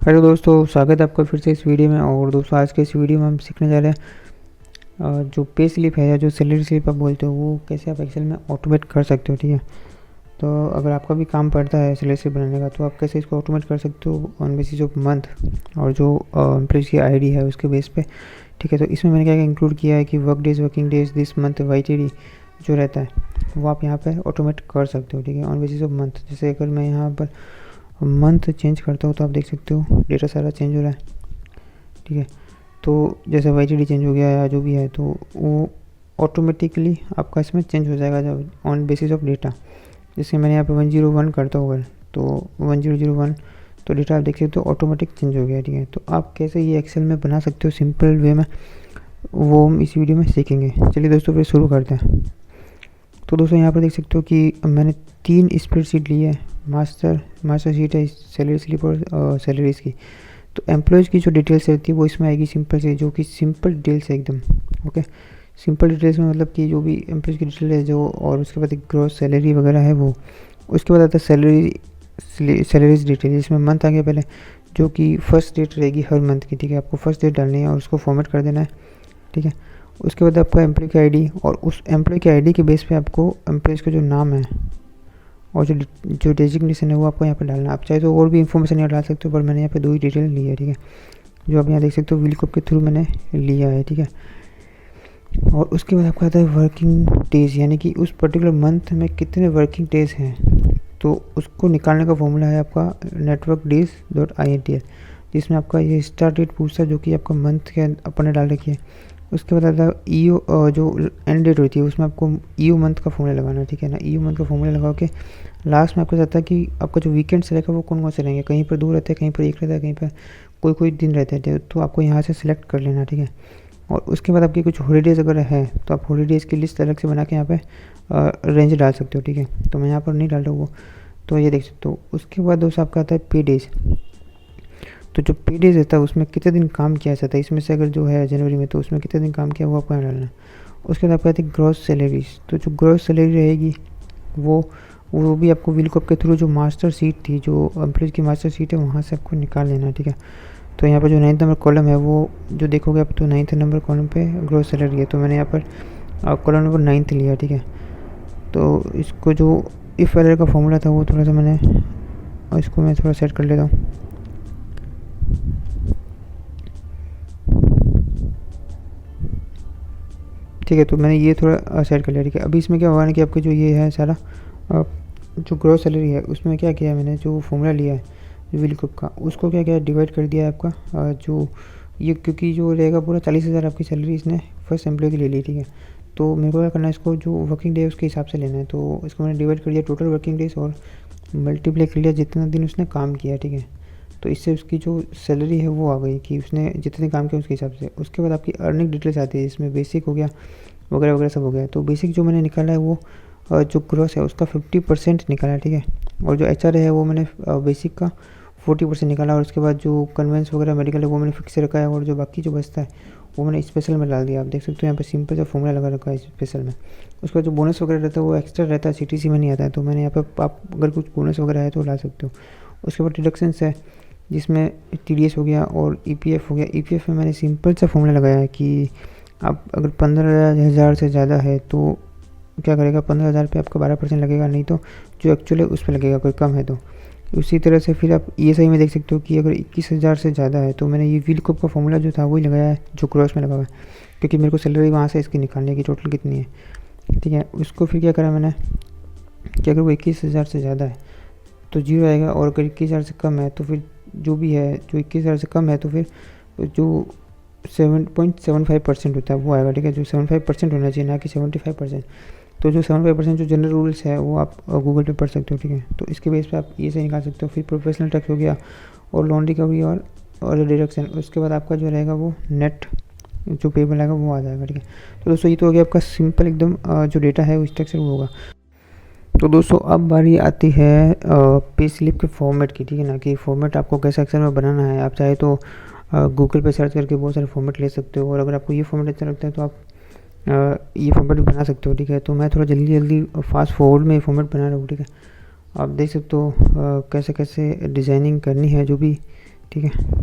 Hello दोस्तों, स्वागत है आपका फिर से इस वीडियो में। और दोस्तों आज के इस वीडियो में हम सीखने जा रहे हैं जो पे स्लिप है या जो सैलरी स्लिप आप बोलते हो वो कैसे आप एक्सेल में ऑटोमेट कर सकते हो। ठीक है, तो अगर आपका भी काम पड़ता है सैलरी स्लिप बनाने का तो आप कैसे इसको ऑटोमेट कर सकते हो ऑन बेसिस ऑफ मंथ और जो एम्प्लॉयज़ की आईडी है उसके बेस पे। ठीक है, तो इसमें मैंने क्या क्या इंक्लूड किया है कि working days this month YTD जो रहता है वो आप यहाँ पे ऑटोमेट कर सकते हो। ठीक है, ऑन बेसिस ऑफ मंथ। जैसे अगर मैं यहाँ पर मंथ चेंज करता हूँ तो आप देख सकते हो डेटा सारा चेंज हो रहा है। ठीक है, तो जैसे वाईटीडी चेंज हो गया या जो भी है तो वो ऑटोमेटिकली आपका इसमें चेंज हो जाएगा जब ऑन बेसिस ऑफ डेटा। जैसे मैंने यहाँ पे 101 करता हूँ अगर तो 1001 तो डेटा आप देख सकते हो ऑटोमेटिक चेंज हो गया। ठीक है, तो आप कैसे ये एक्सेल में बना सकते हो सिंपल वे में वो हम इस वीडियो में सीखेंगे। चलिए दोस्तों फिर शुरू करते हैं। तो दोस्तों यहाँ पर देख सकते हो कि मैंने 3 स्प्रेडशीट ली है। मास्टर शीट है सैलरी स्लिप और सैलरीज की। तो एम्प्लॉयज़ की जो डिटेल्स रहती है वो इसमें आएगी सिंपल से, जो कि सिंपल डिटेल्स है एकदम। ओके, सिंपल डिटेल्स में मतलब कि जो भी एम्प्लॉयज़ की डिटेल है जो, और उसके बाद एक ग्रॉस सैलरी वगैरह है वो। उसके बाद आता है सैलरीज डिटेल, जिसमें मंथ आ गया पहले, जो कि फर्स्ट डेट रहेगी हर मंथ की। ठीक है, आपको फर्स्ट डेट डालनी है और उसको फॉर्मेट कर देना है। ठीक है, उसके बाद आपका एम्प्लॉय की आईडी, और उस एम्प्लॉय की आईडी के बेस पे आपको एम्प्लॉयज़ का जो नाम है और जो डेजिग्नेशन है वो आपको यहाँ पे डालना है। आप चाहे तो और भी इन्फॉर्मेशन यहाँ डाल सकते हो, पर मैंने यहाँ पे 2 ही डिटेल ली है। ठीक है, जो आप यहाँ देख सकते हो विलकॉप के थ्रू मैंने लिया है। ठीक है, और उसके बाद आपका आता है वर्किंग डेज, यानी कि उस पर्टिकुलर मंथ में कितने वर्किंग डेज हैं। तो उसको निकालने का फॉर्मूला है आपका networkdays.intl, जिसमें आपका ये स्टार्ट डेट पूछता है जो कि आपका मंथ के अपन ने डाल रखी है। उसके बाद आता है ईओ, जो एंड डेट होती है उसमें आपको ईओ मंथ का फॉर्मूला लगाना है। ठीक है ना, ईओ मंथ का फॉर्मूला लगा के लास्ट में आपको जाता है कि आपका जो वीकेंड्स रहेगा वो कौन कौन से रहेंगे। कहीं पर 2 रहते हैं, कहीं पर 1 रहता है, कहीं पर कोई दिन रहते हैं, तो आपको यहाँ से सिलेक्ट कर लेना। ठीक है, और उसके बाद आपकी कुछ हॉलीडेज़ अगर है तो आप हॉलीडेज़ की लिस्ट अलग से बना के यहाँ पे रेंज डाल सकते हो। ठीक है, तो मैं यहाँ पर नहीं डाल रहा हूँ वो, तो ये देख सकते हो। उसके बाद दोस्तों आपका आता है पे डेज। तो जो पे डेज रहता है उसमें कितने दिन काम किया जाता है, इसमें से अगर जो है जनवरी में तो उसमें कितने दिन काम किया वो आपको यहाँ डालना है। उसके बाद आपको आती है ग्रॉस सैलरीज। तो जो ग्रॉस सैलरी रहेगी वो भी आपको विलकॉप के थ्रू जो मास्टर सीट थी, जो एम्प्लॉयज़ की मास्टर सीट है वहाँ से आपको निकाल लेना है। ठीक है, तो यहाँ पर जो 9th नंबर कॉलम है वो जो देखोगे आप तो 9th नंबर कॉलम पे ग्रॉस सैलरी है, तो मैंने यहाँ पर कॉलम नंबर 9 लिया। ठीक है, तो इसको जो इफ एरर का फॉर्मूला था वो थोड़ा सा मैंने, और इसको मैं थोड़ा सेट कर लेता हूँ। ठीक है, तो मैंने ये थोड़ा सेट कर लिया। ठीक है, अभी इसमें क्या होगा ना कि आपके जो ये है सारा जो ग्रॉस सैलरी है उसमें क्या किया है मैंने, जो फॉर्मूला लिया है विलकॉप का उसको क्या किया डिवाइड कर दिया है आपका जो ये, क्योंकि जो रहेगा पूरा 40,000 आपकी सैलरी इसने फर्स्ट एम्प्लॉय की ले ली। ठीक है, तो मेरे को क्या करना है, इसको जो वर्किंग डे है उसके हिसाब से लेना है। तो इसको मैंने डिवाइड कर दिया टोटल वर्किंग डेज और मल्टीप्लाई कर लिया जितना दिन उसने काम किया। ठीक है, तो इससे उसकी जो सैलरी है वो आ गई कि उसने जितने काम किया उसके हिसाब से। उसके बाद आपकी अर्निंग डिटेल्स आती है, इसमें बेसिक हो गया वगैरह वगैरह सब हो गया। तो बेसिक जो मैंने निकाला है वो जो ग्रॉस है उसका 50% निकाला है। ठीक है, और जो एचआर है वो मैंने बेसिक का 40% निकाला, और उसके बाद जो कन्वेंस वगैरह मेडिकल है वो मैंने फिक्स रखा है, और जो बाकी जो बचता है वो मैंने स्पेशल में डाल दिया। आप देख सकते हो यहाँ पे सिंपल सा फॉर्मूला लगा रखा है स्पेशल में। उसका जो बोनस वगैरह रहता है वो एक्स्ट्रा रहता है, सीटीसी में नहीं आता है, तो मैंने यहाँ पे आप अगर कुछ बोनस वगैरह है तो ला सकते हो। उसके बाद डिडक्शंस है जिसमें टीडीएस हो गया और ईपीएफ हो गया। ईपीएफ में मैंने सिंपल सा फॉर्मूला लगाया है कि आप अगर 15,000 से ज़्यादा है तो क्या करेगा, 15,000 पे आपका 12% लगेगा, नहीं तो जो एक्चुअल है उस पर लगेगा, कोई कम है तो। उसी तरह से फिर आप ईएसआई में देख सकते हो कि अगर 21,000 से ज़्यादा है तो मैंने ये विलकॉप का फॉर्मूला जो था वही लगाया है जो क्रॉस में लगा हुआ है, क्योंकि मेरे को सैलरी वहाँ से इसकी निकालने की टोटल कितनी है। ठीक है, उसको फिर क्या करा मैंने कि अगर वो 21,000 से ज़्यादा है तो 0 आएगा, और अगर 21,000 से कम है तो फिर जो भी है, जो 21,000 से कम है तो फिर जो 7.75% होता है वो आएगा। ठीक है, जो 75% होना चाहिए, ना कि 75%। तो जो 75% जो जनरल रूल्स है वो आप गूगल पे पढ़ सकते हो। ठीक है, तो इसके बेस पे आप ये से निकाल सकते हो। फिर प्रोफेशनल टैक्स हो गया और लोन रिकवरी और डिडक्शन। उसके बाद आपका जो रहेगा वो नेट जो पेबल आएगा वो आ जाएगा। ठीक है, तो दोस्तों ये तो हो गया आपका सिंपल एकदम जो डेटा है वो स्ट्रक्चर वो होगा। तो दोस्तों अब बारी आती है पे स्लिप के फॉर्मेट की। ठीक है ना, कि फॉर्मेट आपको कैसे एक्सेल में बनाना है। आप चाहे तो गूगल पे सर्च करके बहुत सारे फॉर्मेट ले सकते हो, और अगर आपको ये फॉर्मेट अच्छा लगता है तो आप ये फॉर्मेट भी बना सकते हो। ठीक है, तो मैं थोड़ा जल्दी फास्ट फॉरवर्ड में ये फॉर्मेट बना रहा हूँ। ठीक है, आप देख सकते हो कैसे कैसे डिज़ाइनिंग करनी है जो भी ठीक है।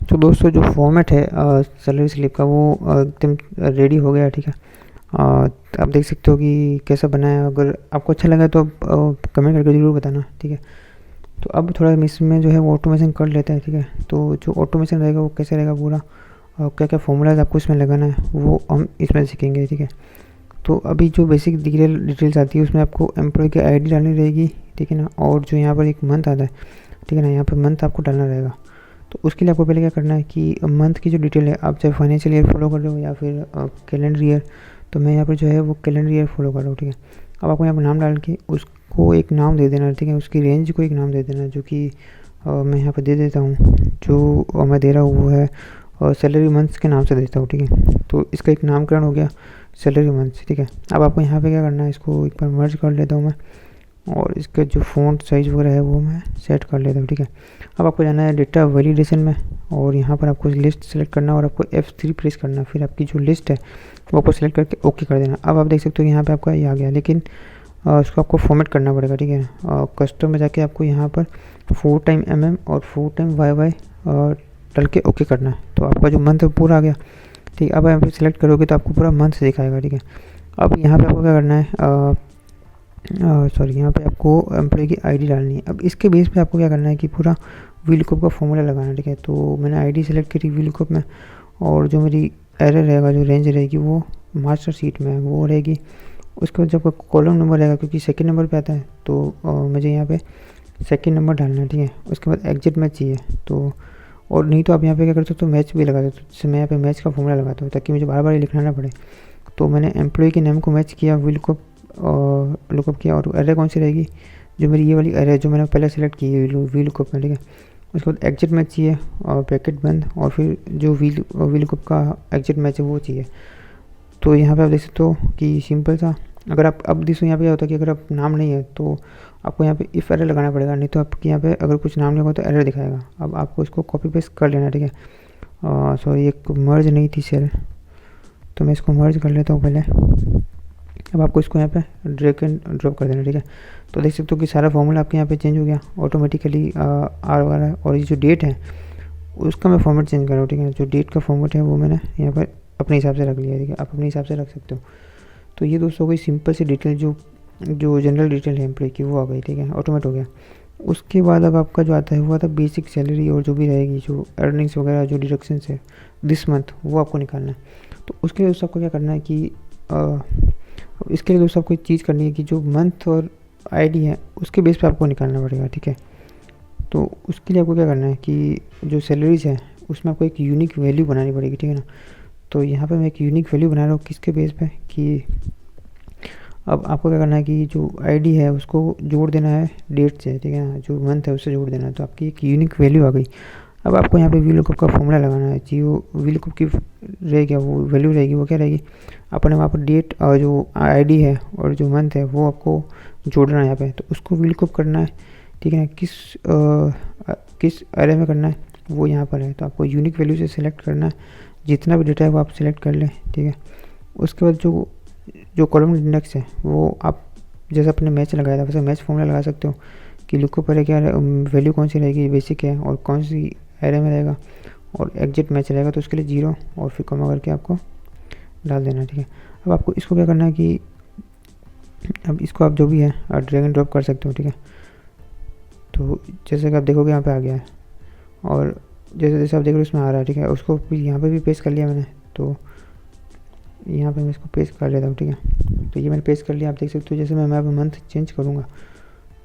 तो दोस्तों जो फॉर्मेट है सैलरी स्लिप का वो एकदम रेडी हो गया, ठीक है। आप देख सकते हो कि कैसा बना है। अगर आपको अच्छा लगा तो कमेंट करके ज़रूर बताना, ठीक है। तो अब थोड़ा इसमें जो है वो ऑटोमेशन कर लेते हैं, ठीक है। तो जो ऑटोमेशन रहेगा वो कैसे रहेगा पूरा, क्या क्या फॉर्मूलाज आपको इसमें लगाना है वो हम इसमें सीखेंगे, ठीक है। तो अभी जो बेसिक डिटेल्स आती है उसमें आपको एम्प्लॉय की आईडी डालनी रहेगी, ठीक है ना। और जो यहाँ पर एक मंथ आता है, ठीक है ना, यहाँ पर मंथ आपको डालना रहेगा। तो उसके लिए आपको पहले क्या करना है कि मंथ की जो डिटेल है, आप चाहे फाइनेंशियल ईयर फॉलो कर रहे हो या फिर कैलेंडर ईयर, तो मैं यहाँ पर जो है वो कैलेंडर ईयर फॉलो कर रहा हूँ, ठीक है। अब आपको यहाँ पर नाम डाल के उसको एक नाम दे देना, ठीक है। उसकी रेंज को एक नाम दे देना, जो कि मैं यहाँ पर दे देता हूँ। जो मैं दे रहा हूँ वो है सैलरी मंथ्स के नाम से देता हूँ, ठीक है। तो इसका एक नामकरण हो गया सैलरी मंथ्स, ठीक है। अब आपको यहाँ पे क्या करना है, इसको एक बार मर्ज कर लेता हूँ मैं, और इसका जो फ़ॉन्ट साइज़ वगैरह है वो मैं सेट कर लेता हूँ, ठीक है। अब आपको जाना है डेटा वैलिडेशन में, और यहाँ पर आपको लिस्ट सेलेक्ट करना और आपको F3 प्रेस करना। फिर आपकी जो लिस्ट है वो आपको सेलेक्ट करके ओके कर देना। अब आप देख सकते हो यहाँ पे आपका ये आ गया, लेकिन उसको आपको फॉर्मेट करना पड़ेगा, ठीक है। कस्टम में जाके आपको यहाँ पर 4 टाइम mm और 4 टाइम YY डाल के ओके करना है। तो आपका जो मंथ है पूरा आ गया, ठीक है। अब यहाँ पे सिलेक्ट करोगे तो आपको पूरा मंथ दिखाएगा, ठीक है। अब यहाँ पे आपको क्या करना है, सॉरी, यहाँ पे आपको एम्प्लॉय की आईडी डालनी है। अब इसके बेस पे आपको क्या करना है कि पूरा VLOOKUP का फॉर्मूला लगाना है, ठीक है। तो मैंने आईडी सेलेक्ट करी VLOOKUP में, और जो मेरी एरर रहेगा, जो रेंज रहेगी वो मास्टर शीट में वो रहेगी। उसके बाद जब कॉलम नंबर रहेगा, क्योंकि सेकंड नंबर पे आता है, तो मुझे यहाँ पे सेकंड नंबर डालना है, ठीक है। उसके बाद एग्जिट मैच चाहिए, तो और नहीं तो आप यहाँ पे क्या करते हो तो मैच भी लगा देते हो। जैसे मैं यहाँ पे मैच का फॉर्मूला लगाता हूँ ताकि मुझे बार बार लिखना ना पड़े। तो मैंने एम्प्लॉय के नेम को मैच किया, VLOOKUP और लुकअप किया, और एरे कौन सी रहेगी, जो मेरी ये वाली एरे जो मैंने पहले सेलेक्ट की है VLOOKUP में, ठीक है। उसके बाद एग्जिट मैच चाहिए और ब्रैकेट बंद, और फिर जो VLOOKUP का एग्जिट मैच है वो चाहिए। तो यहाँ पे आप देख सकते हो कि सिंपल सा। अगर आप अब देखो यहाँ पे क्या होता है कि अगर आप नाम नहीं है तो आपको यहाँ पे इफ़ एरर लगाना पड़ेगा, नहीं तो आपके यहाँ पे अगर कुछ नाम नहीं होगा तो एरर दिखाएगा। अब आपको इसको कॉपी पेस्ट कर लेना, ठीक है। सॉरी, एक मर्ज नहीं थी सेल, तो मैं इसको मर्ज कर लेता हूँ पहले। अब आपको इसको यहाँ पे ड्रैग एंड ड्रॉप कर देना, ठीक है। तो देख सकते हो कि सारा फॉर्मूला आपके यहाँ पे चेंज हो गया ऑटोमेटिकली, आर वगैरह। और ये जो डेट है उसका मैं फॉर्मेट चेंज कर रहा हूँ, ठीक है। जो डेट का फॉर्मेट है वो मैंने यहाँ पर अपने हिसाब से रख लिया है, ठीक है। आप अपने हिसाब से रख सकते हो। तो ये दोस्तों कोई सिंपल सी डिटेल जो जनरल डिटेल है एम्प्लॉय की वो आ गई, ठीक है, ऑटोमेट हो गया। उसके बाद अब आपका जो आता है वो आता है बेसिक सैलरी, और जो भी रहेगी जो अर्निंग्स वगैरह जो डिडक्शंस है दिस मंथ वो आपको निकालना है। तो उसके लिए दोस्तों आपको क्या करना है कि इसके लिए दोस्तों आपको एक चीज़ करनी है कि जो मंथ और आईडी है उसके बेस पे आपको निकालना पड़ेगा, ठीक है। तो उसके लिए आपको क्या करना है कि जो सैलरीज है उसमें आपको एक यूनिक वैल्यू बनानी पड़ेगी, ठीक है ना। तो यहाँ पे मैं एक यूनिक वैल्यू बना रहा हूँ किसके बेस पे कि अब आपको क्या करना है कि जो आईडी है उसको जोड़ देना है डेट से, ठीक है ना, जो मंथ है उससे जोड़ देना है। तो आपकी एक यूनिक वैल्यू आ गई। अब आपको यहाँ पे वीलुकअप का फॉर्मूला लगाना है जी। वो वीलुकअप की रहेगी, वो वैल्यू रहेगी, वो क्या रहेगी, अपने वहाँ पर डेट और जो आईडी है और जो मंथ है वो आपको जोड़ना है यहाँ पे। तो उसको वीलुकअप करना है, ठीक है ना। किस एरे में करना है वो यहाँ पर है। तो आपको यूनिक वैल्यू से सिलेक्ट करना है, जितना भी डेटा है वो आप सिलेक्ट कर लें, ठीक है। उसके बाद जो जो कॉलम इंडेक्स है वो आप जैसे अपने मैच लगाया था वैसे मैच फॉर्मूला लगा सकते हो कि लुकअप पर क्या वैल्यू कौन सी रहेगी, बेसिक है, और कौन सी एरे में रहेगा, और एग्जिट मैच रहेगा। तो उसके लिए 0 और फिर कॉमा करके आपको डाल देना, ठीक है। अब आपको इसको क्या करना है कि अब इसको आप जो भी है ड्रैग एंड ड्रॉप कर सकते हो, ठीक है। तो जैसे कि आप देखोगे यहाँ पे आ गया है, और जैसे जैसे आप देख रहे हो उसमें आ रहा है, ठीक है। उसको फिर यहाँ पे भी पेस्ट कर लिया मैंने। तो यहाँ पे मैं इसको पेस्ट कर लेता हूँ, ठीक है। तो ये मैंने पेस्ट कर लिया। आप देख सकते हो जैसे मैं अब मंथ चेंज करूँगा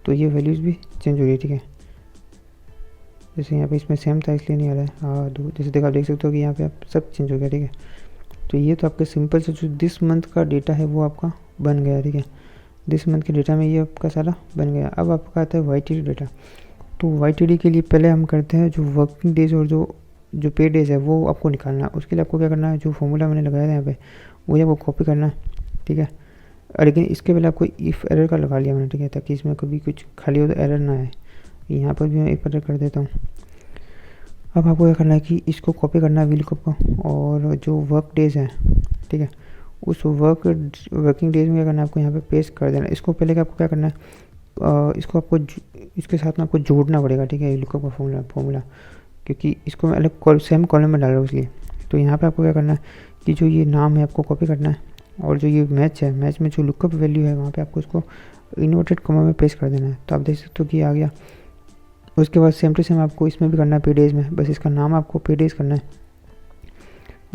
तो ये वैल्यूज़ भी चेंज हो रही है, ठीक है। जैसे यहाँ पे इसमें सेम था इसलिए नहीं आ रहा है। हाँ, जैसे देखो आप देख सकते हो कि यहाँ पे आप सब चेंज हो गया, ठीक है। तो ये तो आपके सिंपल से जो दिस मंथ का डेटा है वो आपका बन गया, ठीक है। दिस मंथ के डेटा में ये आपका सारा बन गया। अब आपका आता है वाईटीडी डेटा। तो वाईटीडी के लिए पहले हम करते हैं जो वर्किंग डेज और जो पे डेज है वो आपको निकालना है। उसके लिए आपको क्या करना है, जो फॉर्मूला मैंने लगाया था यहाँ पे वही आपको कॉपी करना है, ठीक है। और लेकिन इसके पहले आपको इफ़ एरर का लगा लिया मैंने, ठीक है, ताकि इसमें कभी कुछ खाली हो तो एरर ना आए। यहाँ पर भी मैं इफ एरर कर देता हूँ। अब आपको क्या करना है कि इसको कॉपी करना है वीलुकअप को, और जो वर्क डेज है, ठीक है, उस वर्किंग डेज में क्या करना है आपको यहाँ पे पेस्ट कर देना। इसको पहले का आपको क्या करना है, इसको आपको इसके साथ में आपको जोड़ना पड़ेगा, ठीक है, वीलुकअप का फॉर्मूला, क्योंकि इसको मैं अलग सेम कॉलम में डाल रहा हूँ इसलिए। तो यहाँ पे आपको क्या करना है कि जो ये नाम है आपको कॉपी करना है, और जो ये मैच है, मैच में जो लुकअप वैल्यू है वहाँ पे आपको इसको इन्वर्टेड कॉमा में पेस्ट कर देना है। तो आप देख सकते हो कि आ गया। उसके बाद सेम टू सेम आपको इसमें भी करना है, पे डेज में, बस इसका नाम आपको पे डेज करना है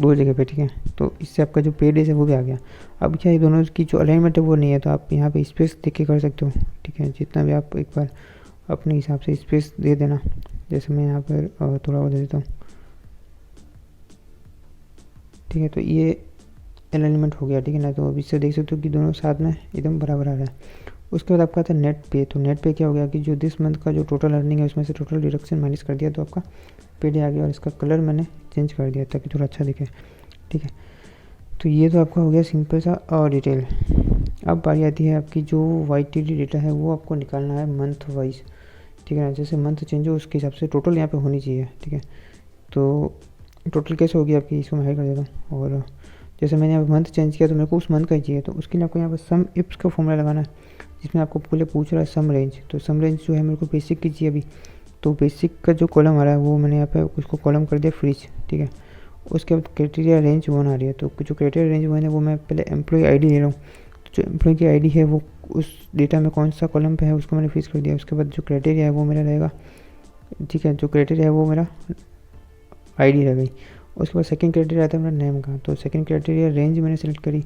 2 जगह पे, ठीक है। तो इससे आपका जो पे डेज है वो भी आ गया। अब क्या, ये दोनों की जो अलाइनमेंट है वो नहीं है, तो आप यहाँ पे स्पेस देख के कर सकते हो, ठीक है। जितना भी आप एक बार अपने हिसाब से स्पेस दे देना। जैसे मैं यहाँ पर थोड़ा और दे देता हूँ, ठीक है। तो ये अलाइनमेंट हो गया, ठीक है ना। तो अब इससे देख सकते हो कि दोनों साथ में एकदम बराबर आ रहा है। उसके बाद आपका आता है नेट पे। तो नेट पे क्या हो गया कि जो दिस मंथ का जो टोटल अर्निंग है उसमें से टोटल डिडक्शन माइनस कर दिया, तो आपका पे डे आ गया। और इसका कलर मैंने चेंज कर दिया ताकि थोड़ा अच्छा दिखे, ठीक है। तो ये तो आपका हो गया सिंपल सा और डिटेल। अब बारी आती है आपकी जो वाईटीडी डेटा है वो आपको निकालना है मंथ वाइज, ठीक है ना। जैसे मंथ चेंज हो उसके हिसाब से टोटल यहाँ पे होनी चाहिए, ठीक है। तो टोटल कैसे होगी आपकी, इसको मैं हाई कर देता हूँ। और जैसे मैंने यहाँ मंथ चेंज किया तो मेरे को उस मंथ का ही चाहिए, तो उसके लिए आपको यहाँ पर सम इप्स का फॉर्मूला लगाना है, जिसमें आपको पहले पूछ रहा है सम रेंज। तो सम रेंज जो है मेरे को बेसिक की चाहिए अभी। तो बेसिक का जो कॉलम आ रहा है वो मैंने यहाँ पे उसको कॉलम कर दिया फ्रिज, ठीक है। उसके बाद क्राइटेरिया रेंज 1 आ रही है। तो जो क्राइटेरिया रेंज 1 है वो मैं पहले एम्प्लॉय आईडी ले रहा हूँ। तो जो एम्प्लॉय की आईडी है वो उस डेटा में कौन सा कॉलम पे है उसको मैंने फिक्स कर दिया। उसके बाद जो क्राइटेरिया है वो मेरा रहेगा, ठीक है। जो क्राइटेरिया है वो मेरा आईडी रह गई। उसके बाद सेकंड क्राइटेरिया आता है मेरा नेम का। तो सेकंड क्राइटेरिया रेंज मैंने सेलेक्ट करी,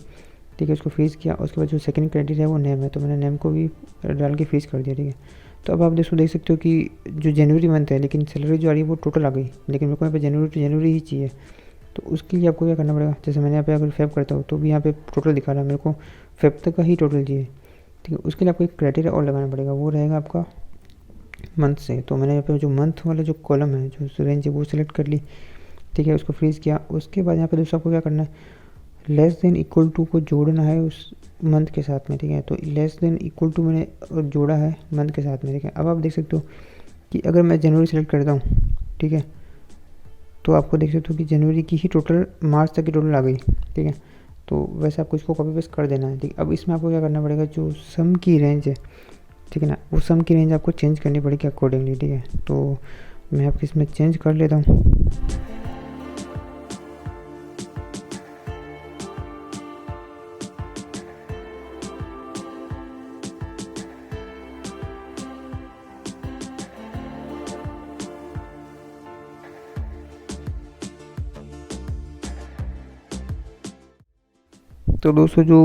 ठीक है, उसको फ्रीज किया। उसके बाद जो सेकंड क्राइटेरिया है वो नेम है, तो मैंने नेम को भी डाल के फ्रीज कर दिया, ठीक है। तो अब आप देख सकते हो कि जो जनवरी मंथ है लेकिन सैलरी जो आ रही है वो टोटल आ गई, लेकिन मेरे को यहाँ पे जनवरी टू जनवरी ही चाहिए। तो उसके लिए आपको क्या करना पड़ेगा, जैसे मैंने यहाँ पे अगर फेब करता हूँ तो भी यहाँ पे टोटल दिखा रहा है, मेरे को फेब तक का ही टोटल चाहिए, ठीक है। उसके लिए आपको एक क्राइटेरिया और लगाना पड़ेगा, वो रहेगा आपका मंथ से। तो मैंने यहाँ पे जो मंथ वाला जो कॉलम है, जो रेंज है वो सिलेक्ट कर ली, ठीक है, उसको फ्रीज किया। उसके बाद यहाँ पे दोस्तों आपको क्या करना है, लेस देन इक्वल टू को जोड़ना है उस मंथ के साथ में, ठीक है। तो लेस देन इक्वल टू मैंने जोड़ा है मंथ के साथ में, ठीक है। अब आप देख सकते हो कि अगर मैं जनवरी सेलेक्ट करता हूँ, ठीक है, तो आपको देख सकते हो कि जनवरी की ही टोटल मार्च तक की टोटल आ गई, ठीक है। तो वैसे आपको इसको कॉपी पेस्ट कर देना है, ठीक है। अब इसमें आपको क्या करना पड़ेगा, जो सम की रेंज है, ठीक है ना, वो सम की रेंज आपको चेंज करनी पड़ेगी अकॉर्डिंगली, ठीक है। तो मैं आपको इसमें चेंज कर लेता हूँ। तो दोस्तों जो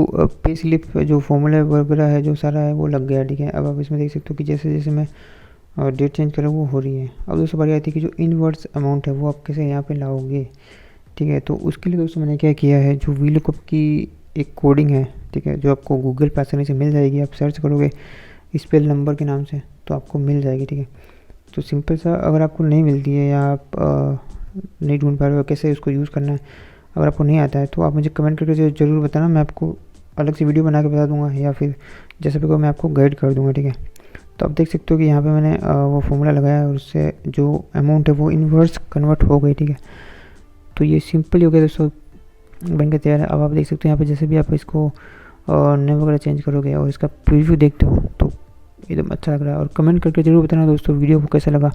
पे स्लिप जो फॉर्मूला वगैरह है जो सारा है वो लग गया, ठीक है। अब आप इसमें देख सकते हो कि जैसे जैसे मैं डेट चेंज करूँ वो हो रही है। अब दोस्तों बारी आती है कि जो इनवर्स अमाउंट है वो आप कैसे यहाँ पे लाओगे, ठीक है। तो उसके लिए दोस्तों मैंने क्या किया है, जो वीलुकअप की एक कोडिंग है, ठीक है, जो आपको गूगल पे आसानी से मिल जाएगी। आप सर्च करोगे स्पेल नंबर के नाम से तो आपको मिल जाएगी, ठीक है। तो सिंपल सा, अगर आपको नहीं मिलती है या आप नहीं ढूंढ पा रहे हो कैसे उसको यूज़ करना है, अगर आपको नहीं आता है तो आप मुझे कमेंट करके ज़रूर बताना, मैं आपको अलग से वीडियो बना के बता दूंगा, या फिर जैसे भी मैं आपको गाइड कर दूंगा, ठीक है। तो आप देख सकते हो कि यहाँ पे मैंने वो फॉर्मूला लगाया और उससे जो अमाउंट है वो इन्वर्स कन्वर्ट हो गई, ठीक है। तो ये सिंपल हो गया दोस्तों, बन के तैयार है। अब आप देख सकते हो यहाँ पे जैसे भी आप इसको नेम वगैरह चेंज करोगे और इसका प्रीव्यू देखते हो तो एकदम अच्छा लग रहा है। और कमेंट करके ज़रूर बताना दोस्तों वीडियो को कैसा लगा।